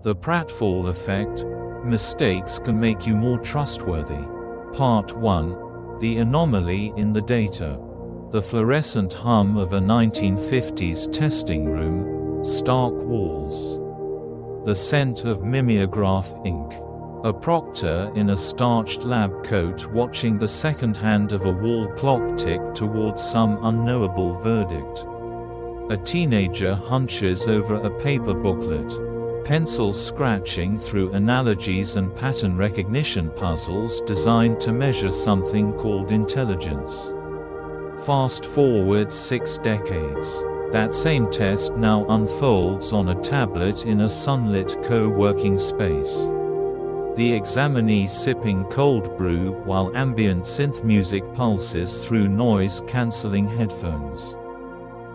The Pratfall Effect, Mistakes Can Make You More Trustworthy. Part 1, The Anomaly in the Data. The fluorescent hum of a 1950s testing room, stark walls. The scent of mimeograph ink. A proctor in a starched lab coat watching the second hand of a wall clock tick towards some unknowable verdict. A teenager hunches over a paper booklet. Pencils scratching through analogies and pattern recognition puzzles designed to measure something called intelligence. Fast forward 6 decades. That same test now unfolds on a tablet in a sunlit co-working space. The examinee sipping cold brew while ambient synth music pulses through noise-cancelling headphones.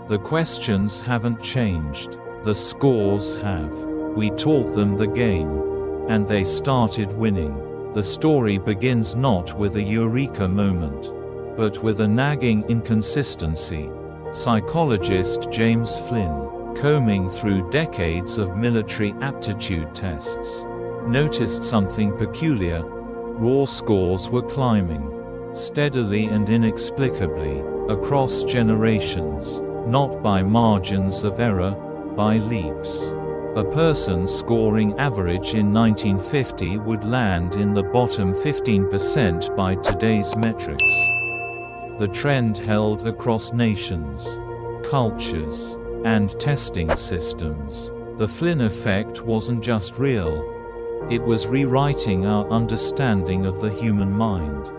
The questions haven't changed. The scores have. We taught them the game. And they started winning. The story begins not with a eureka moment, but with a nagging inconsistency. Psychologist James Flynn, combing through decades of military aptitude tests, noticed something peculiar. Raw scores were climbing, steadily and inexplicably, across generations, not by margins of error, by leaps. A person scoring average in 1950 would land in the bottom 15% by today's metrics. The trend held across nations, cultures, and testing systems. The Flynn effect wasn't just real. It was rewriting our understanding of the human mind.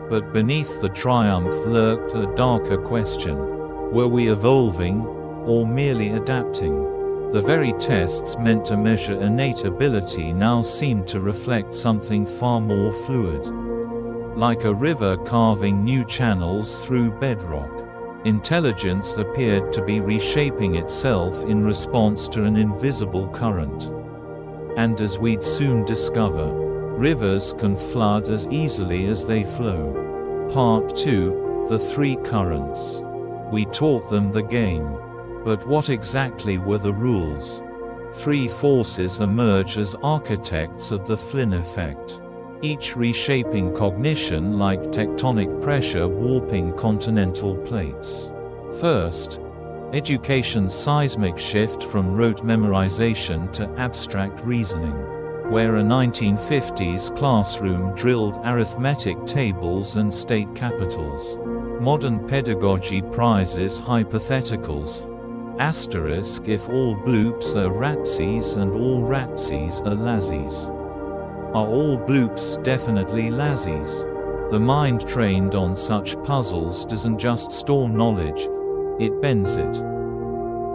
But beneath the triumph lurked a darker question. Were we evolving, or merely adapting? The very tests meant to measure innate ability now seemed to reflect something far more fluid. Like a river carving new channels through bedrock, intelligence appeared to be reshaping itself in response to an invisible current. And as we'd soon discover, rivers can flood as easily as they flow. Part 2, The Three Currents. We taught them the game. But what exactly were the rules? Three forces emerge as architects of the Flynn effect, each reshaping cognition like tectonic pressure warping continental plates. First, education's seismic shift from rote memorization to abstract reasoning, where a 1950s classroom drilled arithmetic tables and state capitals. Modern pedagogy prizes hypotheticals. Asterisk if all bloops are ratsies and all ratsies are lazies. Are all bloops definitely lazies? The mind trained on such puzzles doesn't just store knowledge, it bends it.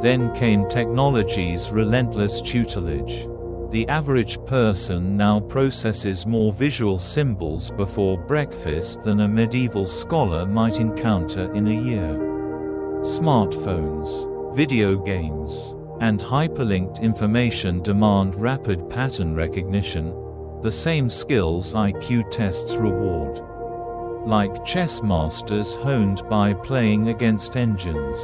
Then came technology's relentless tutelage. The average person now processes more visual symbols before breakfast than a medieval scholar might encounter in a year. Smartphones, video games, and hyperlinked information demand rapid pattern recognition, the same skills IQ tests reward. Like chess masters honed by playing against engines,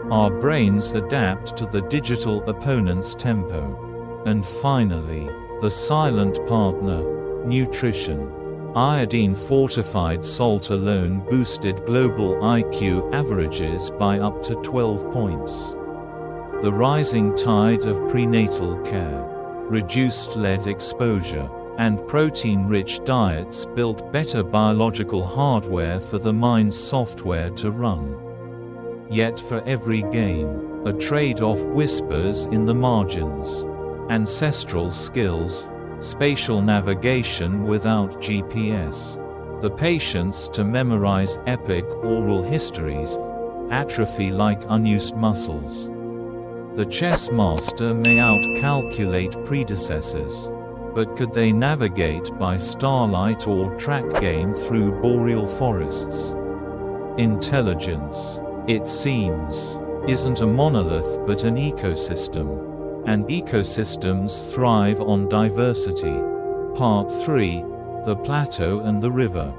our brains adapt to the digital opponent's tempo. And finally, the silent partner, nutrition. Iodine-fortified salt alone boosted global IQ averages by up to 12 points. The rising tide of prenatal care, reduced lead exposure, and protein-rich diets built better biological hardware for the mind's software to run. Yet for every gain, a trade-off whispers in the margins. Ancestral skills, spatial navigation without GPS, the patience to memorize epic oral histories, atrophy like unused muscles. The chess master may outcalculate predecessors, but could they navigate by starlight or track game through boreal forests? Intelligence, it seems, isn't a monolith but an ecosystem. And ecosystems thrive on diversity. Part 3, The Plateau and the River.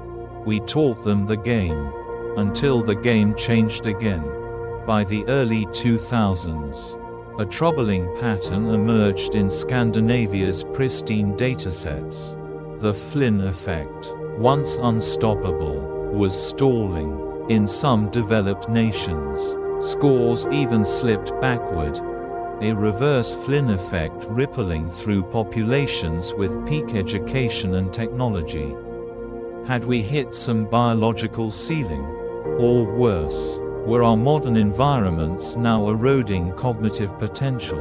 We taught them the game, until the game changed again. By the early 2000s, A troubling pattern emerged in Scandinavia's pristine datasets. The Flynn effect, once unstoppable, was stalling. In some developed nations, scores even slipped backward. A reverse Flynn effect rippling through populations with peak education and technology. Had we hit some biological ceiling? Or worse, were our modern environments now eroding cognitive potential?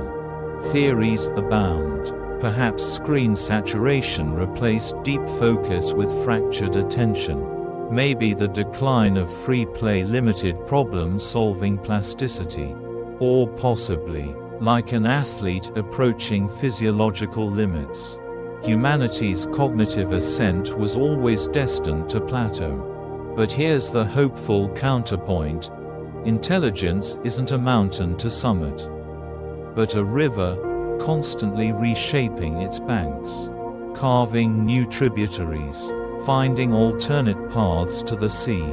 Theories abound. Perhaps screen saturation replaced deep focus with fractured attention. Maybe the decline of free play limited problem-solving plasticity. Or possibly, like an athlete approaching physiological limits, humanity's cognitive ascent was always destined to plateau. But here's the hopeful counterpoint. Intelligence isn't a mountain to summit, but a river, constantly reshaping its banks, carving new tributaries, finding alternate paths to the sea.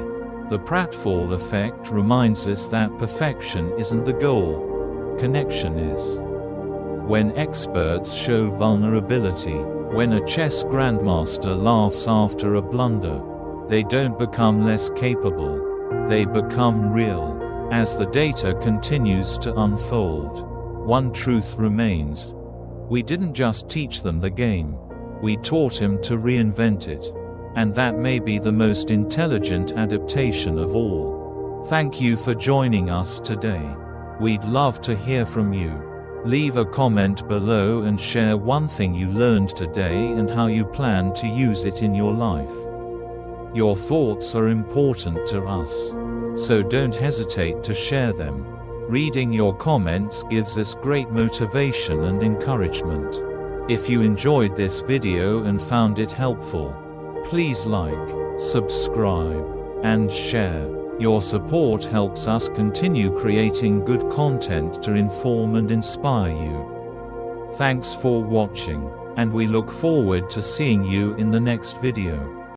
The Pratfall effect reminds us that perfection isn't the goal, connection is. When experts show vulnerability, when a chess grandmaster laughs after a blunder, they don't become less capable, they become real. As the data continues to unfold, one truth remains. We didn't just teach them the game, we taught him to reinvent it. And that may be the most intelligent adaptation of all. Thank you for joining us today. We'd love to hear from you. Leave a comment below and share one thing you learned today and how you plan to use it in your life. Your thoughts are important to us, so don't hesitate to share them. Reading your comments gives us great motivation and encouragement. If you enjoyed this video and found it helpful, please like, subscribe, and share. Your support helps us continue creating good content to inform and inspire you. Thanks for watching, and we look forward to seeing you in the next video.